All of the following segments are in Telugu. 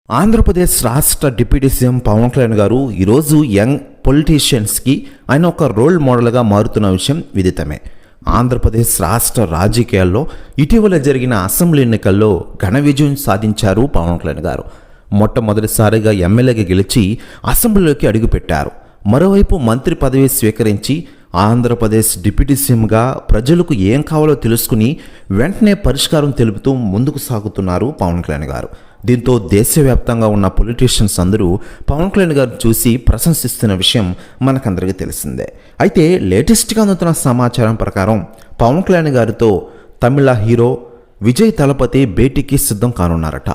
ఆంధ్రప్రదేశ్ రాష్ట్ర డిప్యూటీ సీఎం పవన్ కళ్యాణ్ గారు ఈరోజు యంగ్ పొలిటీషియన్స్కి ఆయన ఒక రోల్ మోడల్గా మారుతున్న విషయం విదితమే. ఆంధ్రప్రదేశ్ రాష్ట్ర రాజకీయాల్లో ఇటీవల జరిగిన అసెంబ్లీ ఎన్నికల్లో ఘన విజయం సాధించారు పవన్ కళ్యాణ్ గారు. మొట్టమొదటిసారిగా ఎమ్మెల్యేగా గెలిచి అసెంబ్లీలోకి అడుగుపెట్టారు. మరోవైపు మంత్రి పదవి స్వీకరించి ఆంధ్రప్రదేశ్ డిప్యూటీ సీఎంగా ప్రజలకు ఏం కావాలో తెలుసుకుని వెంటనే పరిష్కారం తెలుపుతూ ముందుకు సాగుతున్నారు పవన్ కళ్యాణ్ గారు. దీంతో దేశవ్యాప్తంగా ఉన్న పొలిటీషియన్స్ అందరూ పవన్ కళ్యాణ్ గారు చూసి ప్రశంసిస్తున్న విషయం మనకందరికీ తెలిసిందే. అయితే లేటెస్ట్గా అందుతున్న సమాచారం ప్రకారం పవన్ కళ్యాణ్ గారితో తమిళ హీరో విజయ్ తలపతి భేటీకి సిద్ధం కానున్నారట.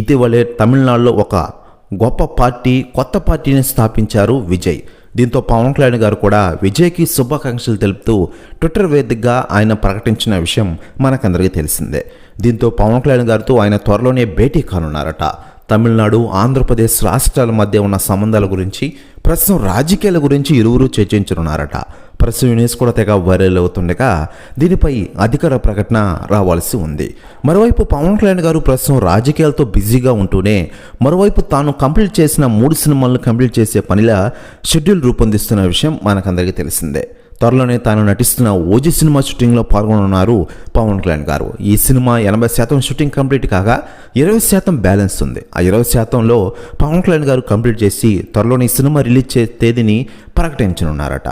ఇటీవలే తమిళనాడులో ఒక గొప్ప పార్టీ, కొత్త పార్టీని స్థాపించారు విజయ్. దీంతో పవన్ కళ్యాణ్ గారు కూడా విజయ్కి శుభాకాంక్షలు తెలుపుతూ ట్విట్టర్ వేదికగా ఆయన ప్రకటించిన విషయం మనకందరికీ తెలిసిందే. దీంతో పవన్ కళ్యాణ్ గారితో ఆయన త్వరలోనే భేటీ కానున్నారట. తమిళనాడు, ఆంధ్రప్రదేశ్ రాష్ట్రాల మధ్య ఉన్న సంబంధాల గురించి, ప్రస్తుతం రాజకీయాల గురించి ఇరువురు చర్చించనున్నారట. ప్రస్తుతం న్యూస్ కూడా తెగ వైరల్ అవుతుండగా దీనిపై అధికార ప్రకటన రావాల్సి ఉంది. మరోవైపు పవన్ కళ్యాణ్ గారు ప్రస్తుతం రాజకీయాలతో బిజీగా ఉంటూనే మరోవైపు తాను కంప్లీట్ చేసిన 3 సినిమాలను కంప్లీట్ చేసే పనిలా షెడ్యూల్ రూపొందిస్తున్న విషయం మనకందరికీ తెలిసిందే. త్వరలోనే తాను నటిస్తున్న ఓజీ సినిమా షూటింగ్లో పాల్గొనున్నారు పవన్ కళ్యాణ్ గారు. ఈ సినిమా 80% షూటింగ్ కంప్లీట్ కాగా 20% బ్యాలెన్స్ ఉంది. ఆ 20%లో పవన్ కళ్యాణ్ గారు కంప్లీట్ చేసి త్వరలోనే ఈ సినిమా రిలీజ్ తేదీని ప్రకటించనున్నారట.